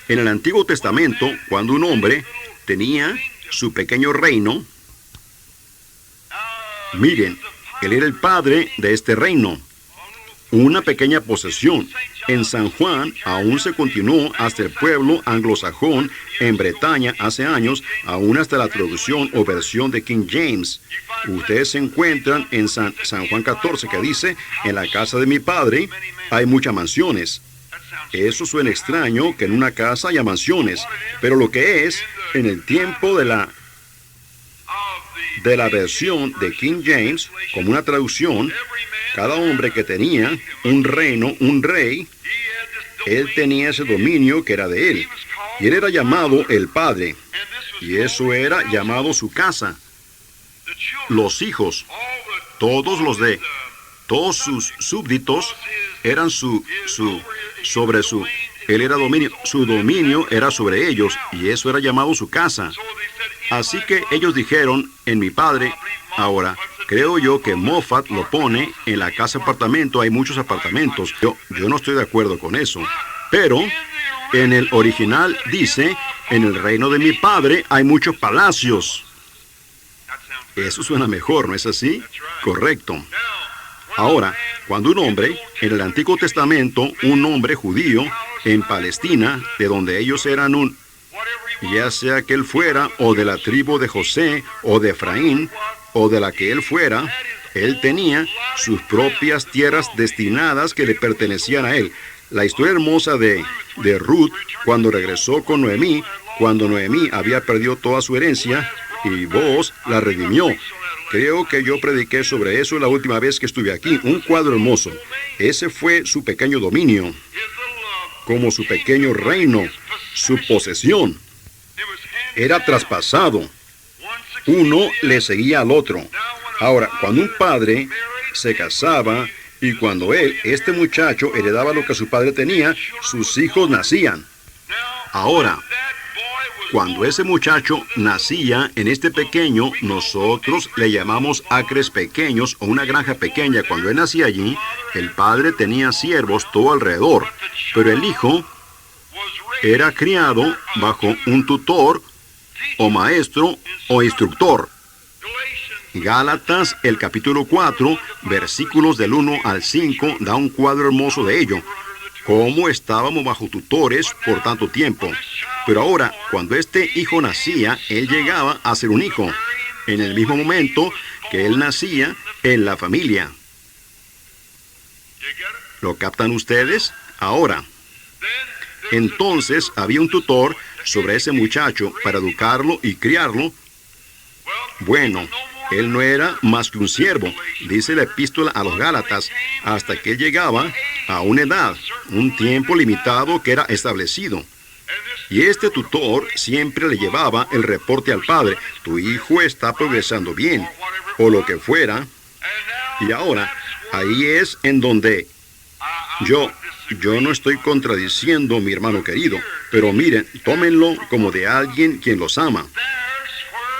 En el Antiguo Testamento, cuando un hombre tenía su pequeño reino, miren, él era el padre de este reino. Una pequeña posesión. En San Juan aún se continuó hasta el pueblo anglosajón en Bretaña hace años, aún hasta la traducción o versión de King James. Ustedes se encuentran en San Juan 14 que dice, en la casa de mi padre hay muchas mansiones. Eso suena extraño que en una casa haya mansiones, pero lo que es, en el tiempo de la versión de King James, como una traducción, cada hombre que tenía un reino, un rey, él tenía ese dominio que era de él. Y él era llamado el Padre. Y eso era llamado su casa. Los hijos, todos sus súbditos eran él era dominio, su dominio era sobre ellos, y eso era llamado su casa. Así que ellos dijeron, en mi padre, ahora, creo yo que Moffat lo pone en la casa apartamento, hay muchos apartamentos. Yo no estoy de acuerdo con eso. Pero, en el original dice, en el reino de mi padre hay muchos palacios. Eso suena mejor, ¿no es así? Correcto. Ahora, cuando un hombre, en el Antiguo Testamento, un hombre judío, en Palestina, de donde ellos eran ya sea que él fuera, o de la tribu de José, o de Efraín, o de la que él fuera, Él tenía sus propias tierras destinadas que le pertenecían a él. La historia hermosa de Ruth, cuando regresó con Noemí, cuando Noemí había perdido toda su herencia, y Boaz la redimió. Creo que yo prediqué sobre eso la última vez que estuve aquí. Un cuadro hermoso. Ese fue su pequeño dominio, como su pequeño reino, su posesión. Era traspasado. Uno le seguía al otro. Ahora, cuando un padre se casaba y cuando este muchacho, heredaba lo que su padre tenía, sus hijos nacían. Ahora, cuando ese muchacho nacía en este pequeño, nosotros le llamamos acres pequeños o una granja pequeña. Cuando él nacía allí, el padre tenía siervos todo alrededor, pero el hijo era criado bajo un tutor o maestro o instructor. Gálatas, el capítulo 4, versículos del 1 al 5, da un cuadro hermoso de ello. Cómo estábamos bajo tutores por tanto tiempo. Pero ahora, cuando este hijo nacía, él llegaba a ser un hijo, en el mismo momento que él nacía en la familia. ¿Lo captan ustedes? Ahora, entonces había un tutor sobre ese muchacho para educarlo y criarlo. Bueno, él no era más que un siervo, dice la epístola a los Gálatas, hasta que él llegaba a una edad, un tiempo limitado que era establecido. Y este tutor siempre le llevaba el reporte al padre: tu hijo está progresando bien, o lo que fuera. Y ahora, ahí es en donde yo no estoy contradiciendo, mi hermano querido, pero miren, tómenlo como de alguien quien los ama.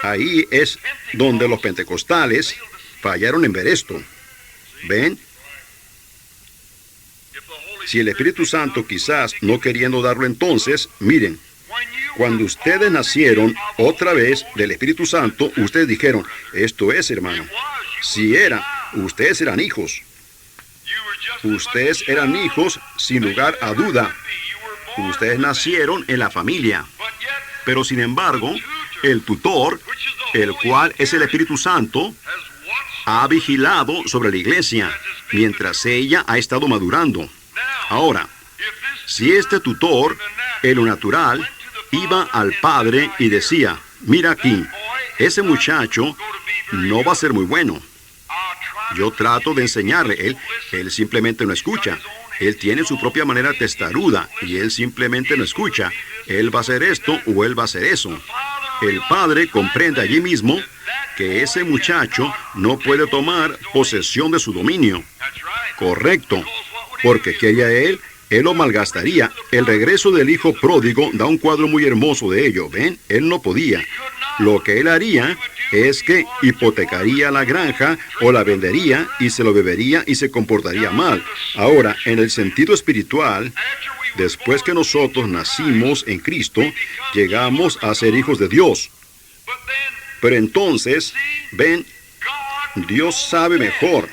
Ahí es donde los pentecostales fallaron en ver esto. ¿Ven? Si el Espíritu Santo quizás no queriendo darlo entonces, miren, cuando ustedes nacieron otra vez del Espíritu Santo, ustedes dijeron, esto es, hermano. Si era, ustedes eran hijos. Ustedes eran hijos sin lugar a duda. Ustedes nacieron en la familia. Pero sin embargo, el tutor, el cual es el Espíritu Santo, ha vigilado sobre la iglesia mientras ella ha estado madurando. Ahora, si este tutor, en lo natural, iba al padre y decía, mira aquí, ese muchacho no va a ser muy bueno. Yo trato de enseñarle, él simplemente no escucha. Él tiene su propia manera testaruda y él simplemente no escucha. Él va a hacer esto o él va a hacer eso. El padre comprende allí mismo que ese muchacho no puede tomar posesión de su dominio. Correcto, porque ¿qué haría él? Él lo malgastaría. El regreso del hijo pródigo da un cuadro muy hermoso de ello. ¿Ven? Él no podía. Lo que él haría es que hipotecaría la granja o la vendería y se lo bebería y se comportaría mal. Ahora, en el sentido espiritual, después que nosotros nacimos en Cristo, llegamos a ser hijos de Dios. Pero entonces, ven, Dios sabe mejor.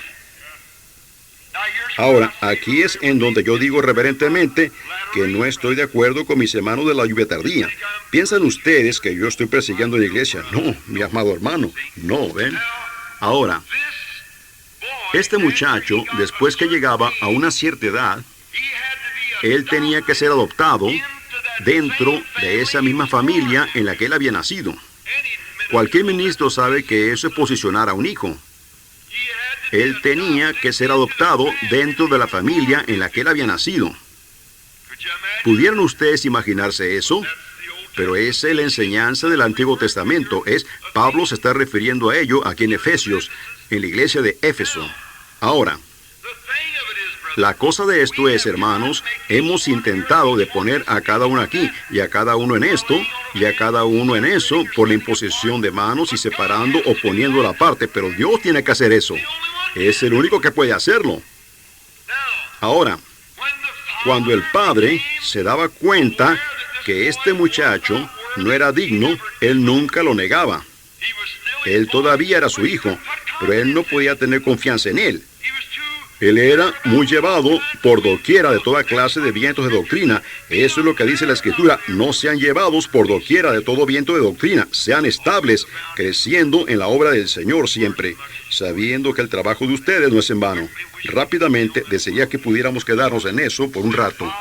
Ahora, aquí es en donde yo digo reverentemente que no estoy de acuerdo con mis hermanos de la lluvia tardía. ¿Piensan ustedes que yo estoy persiguiendo a la iglesia? No, mi amado hermano, no, ¿ven? Ahora, este muchacho, después que llegaba a una cierta edad, él tenía que ser adoptado dentro de esa misma familia en la que él había nacido. Cualquier ministro sabe que eso es posicionar a un hijo. Él tenía que ser adoptado dentro de la familia en la que él había nacido. ¿Pudieran ustedes imaginarse eso? Pero esa es la enseñanza del Antiguo Testamento. Pablo se está refiriendo a ello aquí en Efesios, en la iglesia de Éfeso. Ahora, la cosa de esto es, hermanos, hemos intentado de poner a cada uno aquí, y a cada uno en esto, y a cada uno en eso, por la imposición de manos y separando o poniendo la parte, pero Dios tiene que hacer eso. Es el único que puede hacerlo. Ahora, cuando el padre se daba cuenta que este muchacho no era digno, él nunca lo negaba. Él todavía era su hijo, pero él no podía tener confianza en él. Él era muy llevado por doquiera de toda clase de vientos de doctrina. Eso es lo que dice la Escritura. No sean llevados por doquiera de todo viento de doctrina. Sean estables, creciendo en la obra del Señor siempre, sabiendo que el trabajo de ustedes no es en vano. Rápidamente, desearía que pudiéramos quedarnos en eso por un rato.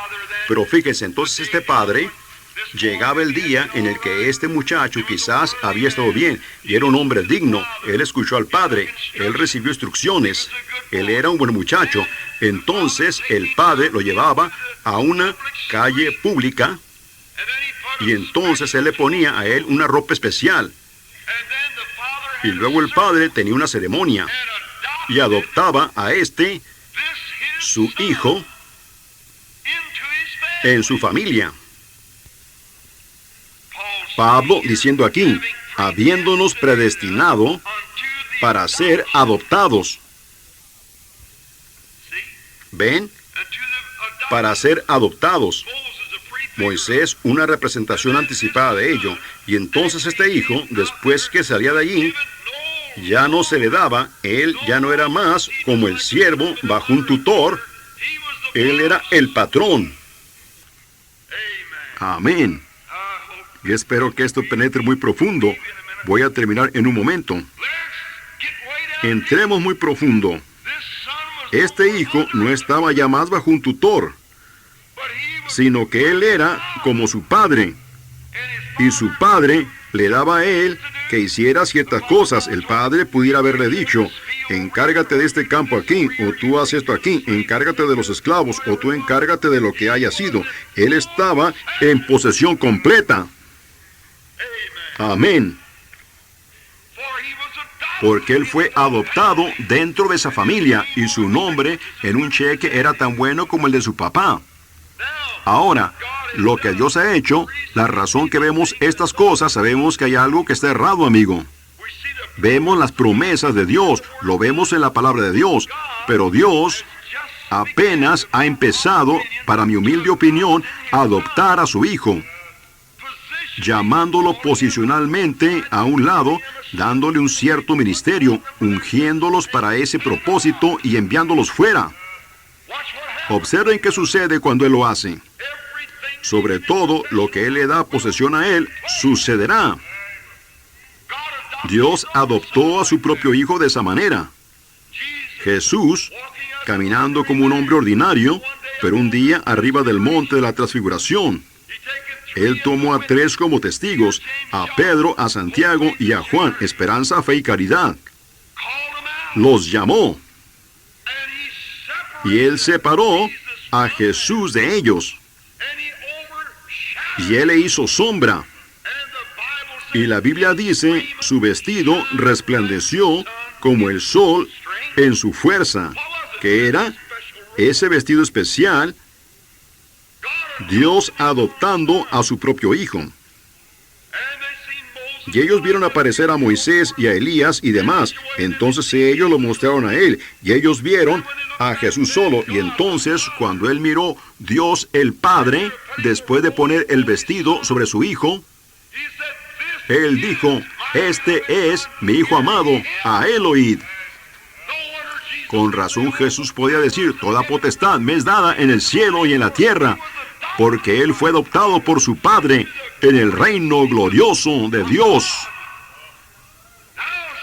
Pero fíjense, entonces este padre... Llegaba el día en el que este muchacho quizás había estado bien y era un hombre digno. Él escuchó al padre, él recibió instrucciones, él era un buen muchacho. Entonces el padre lo llevaba a una calle pública y entonces él le ponía a él una ropa especial. Y luego el padre tenía una ceremonia y adoptaba a su hijo, en su familia. Pablo diciendo aquí, habiéndonos predestinado para ser adoptados. ¿Ven? Para ser adoptados. Moisés, una representación anticipada de ello. Y entonces este hijo, después que salía de allí, ya no se le daba, él ya no era más como el siervo bajo un tutor, él era el patrón. Amén. Y espero que esto penetre muy profundo. Voy a terminar en un momento. Entremos muy profundo. Este hijo no estaba ya más bajo un tutor, sino que él era como su padre. Y su padre le daba a él que hiciera ciertas cosas. El padre pudiera haberle dicho, encárgate de este campo aquí, o tú haz esto aquí, encárgate de los esclavos, o tú encárgate de lo que haya sido. Él estaba en posesión completa. Amén. Porque él fue adoptado dentro de esa familia y su nombre en un cheque era tan bueno como el de su papá. Ahora, lo que Dios ha hecho, la razón que vemos estas cosas, sabemos que hay algo que está errado, amigo. Vemos las promesas de Dios, lo vemos en la palabra de Dios, pero Dios apenas ha empezado, para mi humilde opinión, a adoptar a su hijo, llamándolo posicionalmente a un lado, dándole un cierto ministerio, ungiéndolos para ese propósito y enviándolos fuera. Observen qué sucede cuando Él lo hace. Sobre todo, lo que Él le da posesión a Él, sucederá. Dios adoptó a su propio hijo de esa manera. Jesús, caminando como un hombre ordinario, pero un día arriba del monte de la transfiguración, Él tomó a 3 como testigos, a Pedro, a Santiago y a Juan, esperanza, fe y caridad. Los llamó. Y Él separó a Jesús de ellos. Y Él le hizo sombra. Y la Biblia dice, su vestido resplandeció como el sol en su fuerza. ¿Qué era? Ese vestido especial, Dios adoptando a su propio hijo. Y ellos vieron aparecer a Moisés y a Elías y demás. Entonces ellos lo mostraron a él. Y ellos vieron a Jesús solo. Y entonces, cuando él miró Dios el Padre, después de poner el vestido sobre su hijo, él dijo, este es mi hijo amado, a él oíd. Con razón Jesús podía decir, toda potestad me es dada en el cielo y en la tierra, porque Él fue adoptado por su Padre en el reino glorioso de Dios.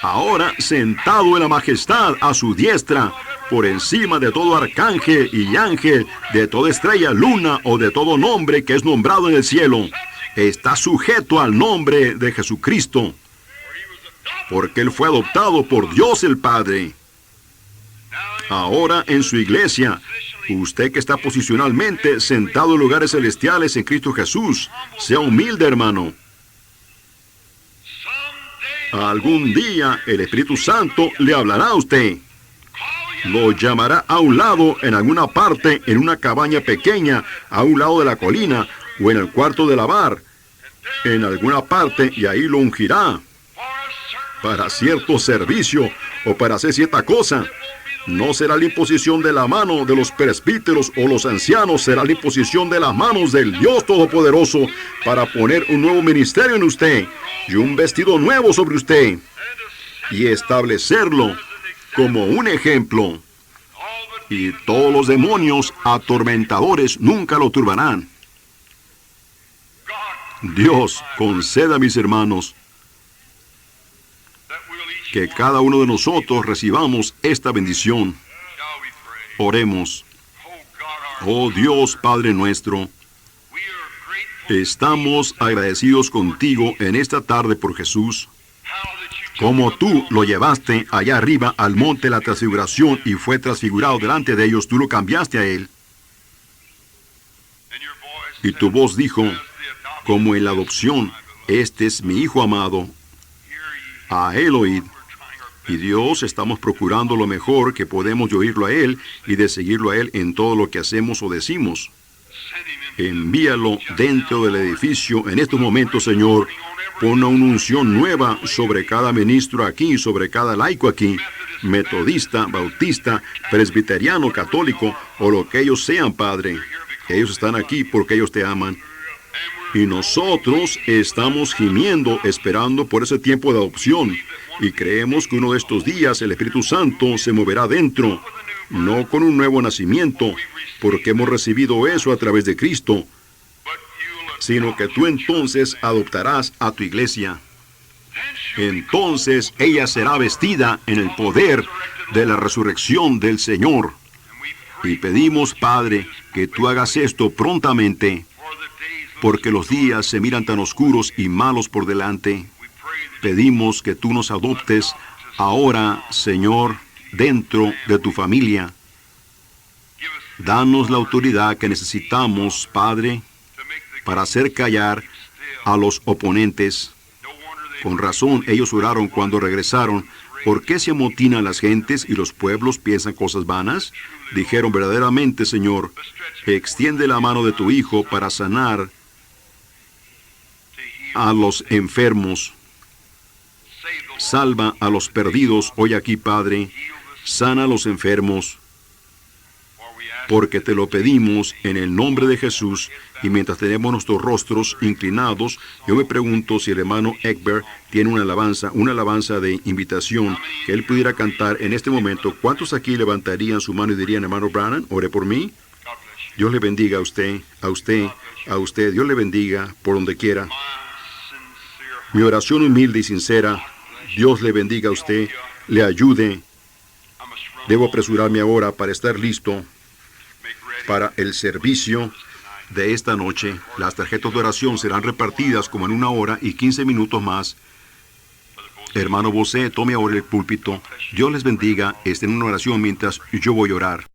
Ahora, sentado en la majestad a su diestra, por encima de todo arcángel y ángel, de toda estrella, luna o de todo nombre que es nombrado en el cielo, está sujeto al nombre de Jesucristo, porque Él fue adoptado por Dios el Padre. Ahora en su iglesia, usted que está posicionalmente sentado en lugares celestiales en Cristo Jesús, sea humilde, hermano. Algún día el Espíritu Santo le hablará a usted. Lo llamará a un lado, en alguna parte, en una cabaña pequeña, a un lado de la colina, o en el cuarto de lavar, en alguna parte, y ahí lo ungirá para cierto servicio o para hacer cierta cosa. No será la imposición de la mano de los presbíteros o los ancianos, será la imposición de las manos del Dios Todopoderoso para poner un nuevo ministerio en usted y un vestido nuevo sobre usted y establecerlo como un ejemplo. y todos los demonios atormentadores nunca lo turbarán. Dios, conceda a mis hermanos que cada uno de nosotros recibamos esta bendición. Oremos. Oh Dios, Padre nuestro, estamos agradecidos contigo en esta tarde por Jesús, como tú lo llevaste allá arriba al monte de la transfiguración y fue transfigurado delante de ellos, tú lo cambiaste a él. Y tu voz dijo, como en la adopción, este es mi Hijo amado, a él oíd. Y Dios, estamos procurando lo mejor que podemos de oírlo a Él y de seguirlo a Él en todo lo que hacemos o decimos. Envíalo dentro del edificio en estos momentos, Señor. Pon una unción nueva sobre cada ministro aquí, sobre cada laico aquí, metodista, bautista, presbiteriano, católico, o lo que ellos sean, Padre. Ellos están aquí porque ellos te aman. Y nosotros estamos gimiendo, esperando por ese tiempo de adopción. Y creemos que uno de estos días el Espíritu Santo se moverá dentro, no con un nuevo nacimiento, porque hemos recibido eso a través de Cristo, sino que tú entonces adoptarás a tu iglesia. Entonces ella será vestida en el poder de la resurrección del Señor. Y pedimos, Padre, que tú hagas esto prontamente, porque los días se miran tan oscuros y malos por delante. Pedimos que tú nos adoptes ahora, Señor, dentro de tu familia. Danos la autoridad que necesitamos, Padre, para hacer callar a los oponentes. Con razón, ellos oraron cuando regresaron. ¿Por qué se amotinan las gentes y los pueblos piensan cosas vanas? Dijeron verdaderamente, Señor, extiende la mano de tu Hijo para sanar a los enfermos. Salva a los perdidos hoy aquí, Padre. Sana a los enfermos. Porque te lo pedimos en el nombre de Jesús. Y mientras tenemos nuestros rostros inclinados, yo me pregunto si el hermano Egbert tiene una alabanza de invitación que él pudiera cantar en este momento. ¿Cuántos aquí levantarían su mano y dirían, hermano Branham, ore por mí? Dios le bendiga a usted, a usted, a usted. Dios le bendiga por donde quiera. Mi oración humilde y sincera, Dios le bendiga a usted, le ayude. Debo apresurarme ahora para estar listo para el servicio de esta noche. Las tarjetas de oración serán repartidas como en 1 hora y 15 minutos más. Hermano Bosé, tome ahora el púlpito. Dios les bendiga. Estén en una oración mientras yo voy a orar.